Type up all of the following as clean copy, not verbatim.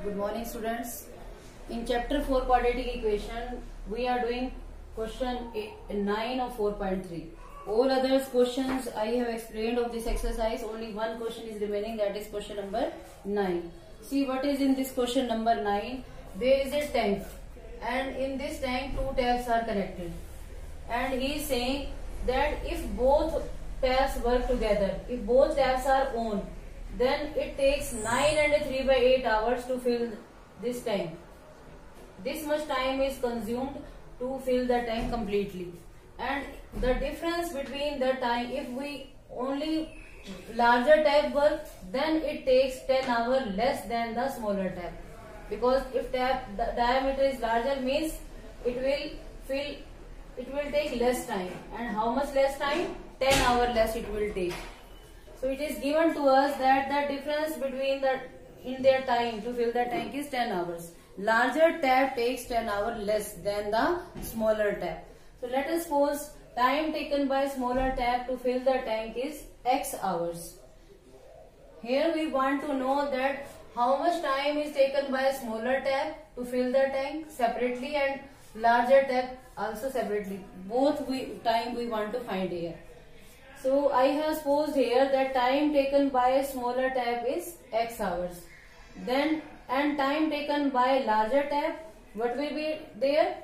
Good morning, students. In chapter 4 quadratic equation, we are doing question 9 of 4.3. All other questions I have explained of this exercise. Only one question is remaining, that is question number 9. See what is in this question number 9. There is a tank, and in this tank two taps are connected. And he is saying that if both taps work together, if both taps are on, then it takes 9 and 3/8 hours to fill this tank. This much time is consumed to fill the tank completely. And the difference between the time, if we only larger tap work, then it takes 10 hours less than the smaller tap. Because if tap the diameter is larger, means it will take less time. And how much less time? 10 hours less it will take. So it is given to us that the difference between in their time to fill the tank is 10 hours. Larger tap takes 10 hours less than the smaller tap. So let us suppose time taken by smaller tap to fill the tank is X hours. Here we want to know that how much time is taken by smaller tap to fill the tank separately and larger tap also separately. Both time we want to find here. So I have supposed here that time taken by a smaller tap is X hours. Then and time taken by larger tap, what will be there?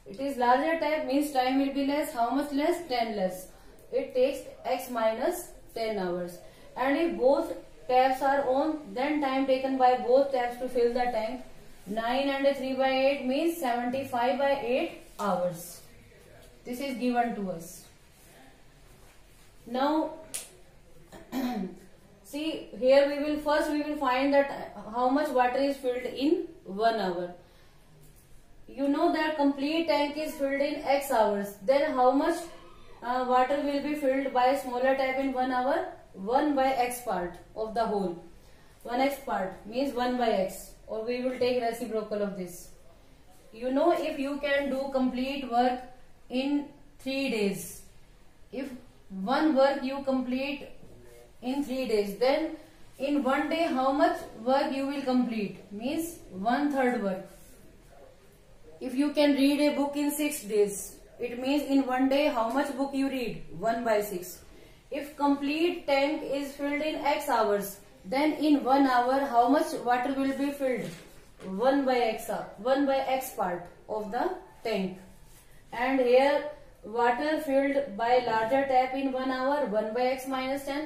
It is larger tap, means time will be less. How much less? 10 less. It takes X minus 10 hours. And if both taps are on, then time taken by both taps to fill the tank, 9 and 3/8 means 75/8 hours. This is given to us. Now see here we will find that how much water is filled in 1 hour. You know that complete tank is filled in X hours. Then how much water will be filled by smaller tap in 1 hour? 1 by X part of the whole. 1x part means 1 by X, or we will take reciprocal of this. You know, if you can do complete work in 3 days, if one work you complete in 3 days, then in 1 day how much work you will complete? Means 1/3 work. If you can read a book in 6 days, it means in 1 day how much book you read? 1/6. If complete tank is filled in X hours, then in 1 hour how much water will be filled? 1 by X part of the tank. And here water filled by larger tap in 1 hour, 1 by X minus 10.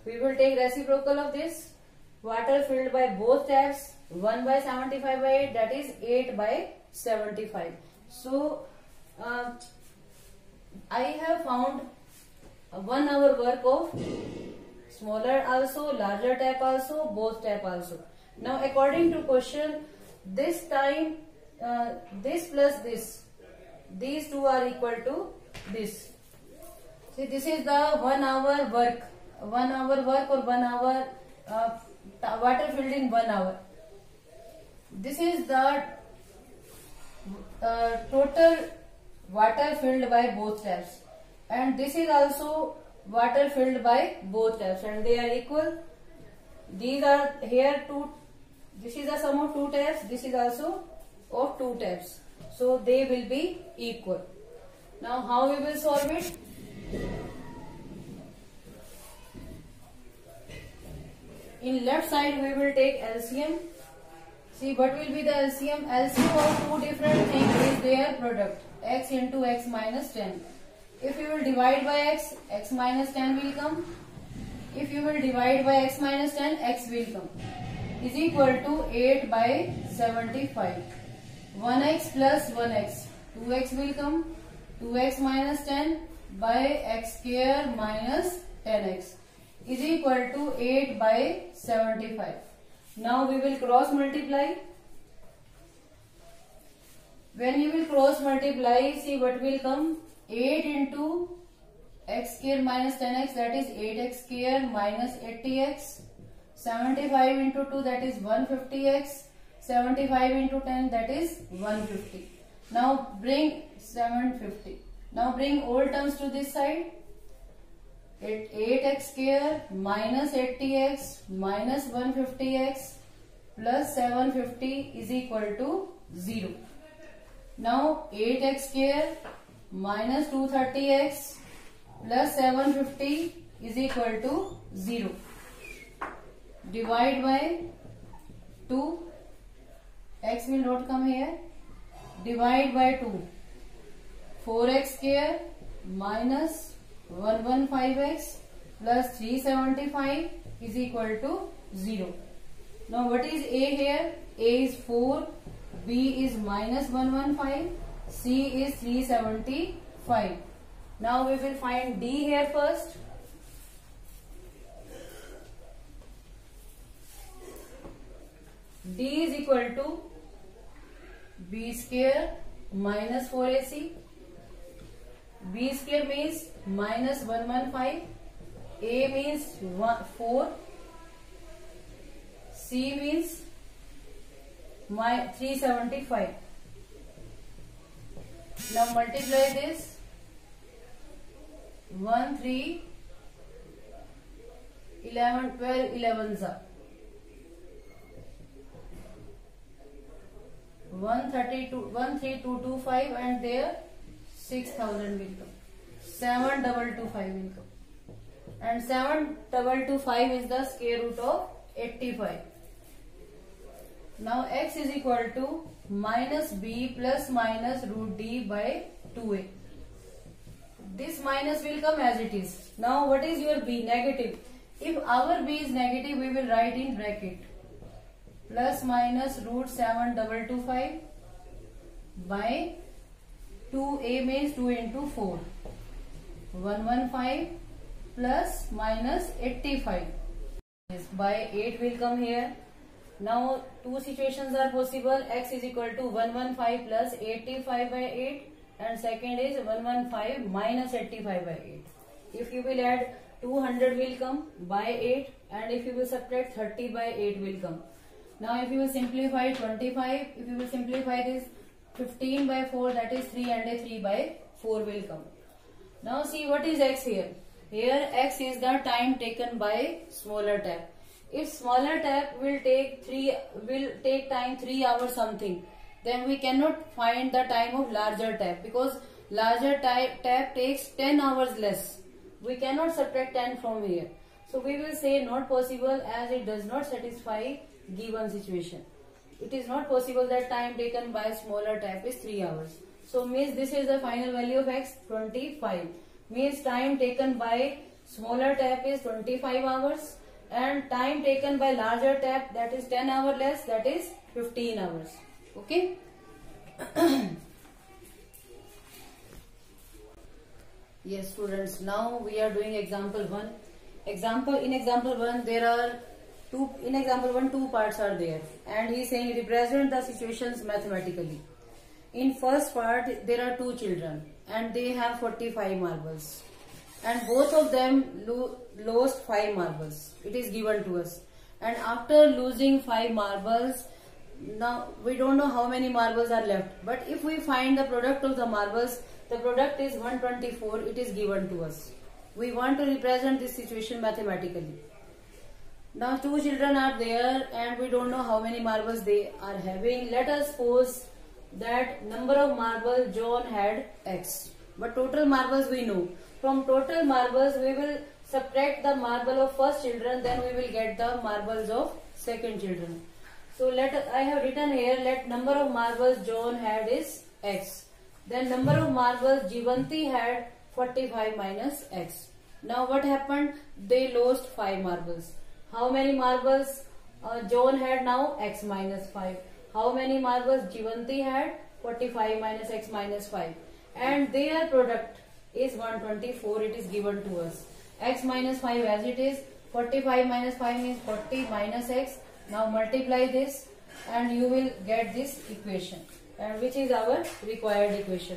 We will take reciprocal of this. Water filled by both taps, 1 by 75/8, that is 8 by 75. So I have found 1 hour work of smaller also, larger tap also, both tap also. Now according to question, this time this plus this, these two are equal to this. See, this is the 1 hour work. 1 hour work or 1 hour water filled in 1 hour. This is the total water filled by both taps, and this is also water filled by both taps, and they are equal. These are here two. This is the sum of two taps. This is also of two taps. So they will be equal. Now how we will solve it? In left side we will take LCM. See what will be the LCM? LCM of two different things is their product. X into X minus 10. If you will divide by X, X minus 10 will come. If you will divide by X minus 10, X will come. Is equal to 8 by 75. 1x plus 1x, 2x will come. 2x minus 10 by x square minus 10x is equal to 8 by 75. Now we will cross multiply. When you will cross multiply, see what will come? 8 into x square minus 10x, that is 8x square minus 80x. 75 into 2, that is 150x. 75 into 10, that is 150. Now bring 750. Now bring all terms to this side. 8x square minus 80x minus 150x plus 750 is equal to 0. Now 8x square minus 230x plus 750 is equal to 0. Divide by 2. X will not come here. Divide by 2. 4x square minus 115x plus 375 is equal to 0. Now what is A here? A is 4, B is minus 115, C is 375. Now we will find D here first. D is equal to B square minus 4AC. B square means minus 115. A means 4. C means 375. Now multiply this. 1, 3, 11, 12, 11 za. 13225 and there 6000 will come. 7225 will come. And 7225 is the square root of 85. Now x is equal to minus b plus minus root d by 2a. This minus will come as it is. Now what is your b? Negative. If our b is negative, we will write in bracket. Plus minus root 7225 by 2a means 2 into 4. 115 plus minus 85. Yes, by 8 will come here. Now two situations are possible. X is equal to 115 plus 85 by 8 and second is 115 minus 85 by 8. If you will add 200 will come by 8 and if you will subtract 30 by 8 will come. Now if you will simplify 25, if you will simplify this 15 by 4 that is 3 and a 3 by 4 will come. Now see what is x here. Here x is the time taken by smaller tap. If smaller tap will take time 3 hours something, then we cannot find the time of larger tap because larger tap takes 10 hours less. We cannot subtract 10 from here. So we will say not possible as it does not satisfy given situation. It is not possible that time taken by smaller tap is 3 hours. So means this is the final value of x 25. Means time taken by smaller tap is 25 hours and time taken by larger tap that is 10 hours less that is 15 hours. Okay. Yes students, now we are doing example 1. In example 1 there are two parts are there and he is saying represent the situations mathematically. In first part there are two children and they have 45 marbles and both of them lost 5 marbles. It is given to us and after losing 5 marbles, now we don't know how many marbles are left, but if we find the product of the marbles, the product is 124. It is given to us. We want to represent this situation mathematically. Now two children are there and we don't know how many marbles they are having. Let us suppose that number of marbles John had x, but total marbles we know. From total marbles we will subtract the marble of first children, then we will get the marbles of second children. So I have written here, let number of marbles John had is x. Then number of marbles Jivanti had 45 minus x. Now what happened? They lost 5 marbles. How many marbles John had now? X minus 5. How many marbles Jivanti had? 45 minus x minus 5. And their product is 124. It is given to us. X minus 5 as it is. 45 minus 5 means 40 minus x. Now multiply this and you will get this equation, and which is our required equation.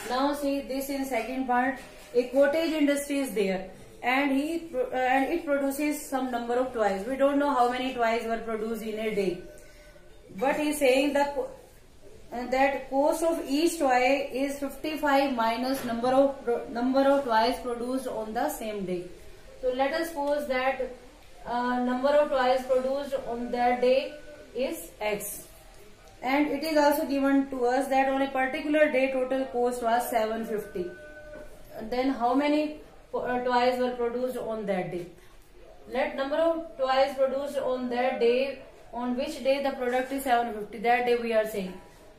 Now see this in second part. A cottage industry is there and it produces some number of toys. We don't know how many toys were produced in a day, but he is saying that cost of each toy is 55 minus number of toys produced on the same day. So let us suppose that number of toys produced on that day is x. And it is also given to us that on a particular day total cost was 750. Then how many toys were produced on that day? Let number of toys produced on that day, on which day the product is 750, that day we are saying.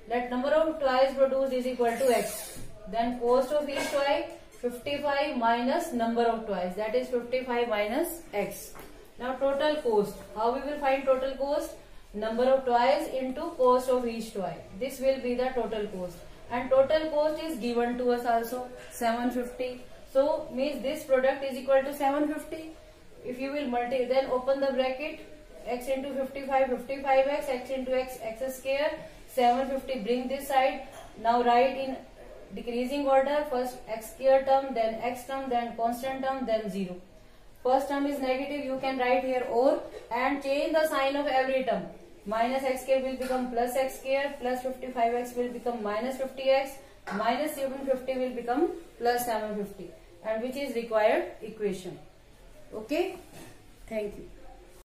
Let number of toys produced is equal to x. Then cost of each toy 55 minus number of toys, that is 55 minus x. Now total cost, how we will find total cost? Number of toys into cost of each toy. This will be the total cost. And total cost is given to us also 750. So means this product is equal to 750. If you will multiply, then open the bracket, x into 55, 55x, x into x, x square, 750, bring this side. Now write in decreasing order, first x square term, then x term, then constant term, then 0. First term is negative, you can write here or, and change the sign of every term. Minus x square will become plus x square, plus 55x will become minus 50x, minus 750 will become plus 750, and which is required equation. Okay, thank you.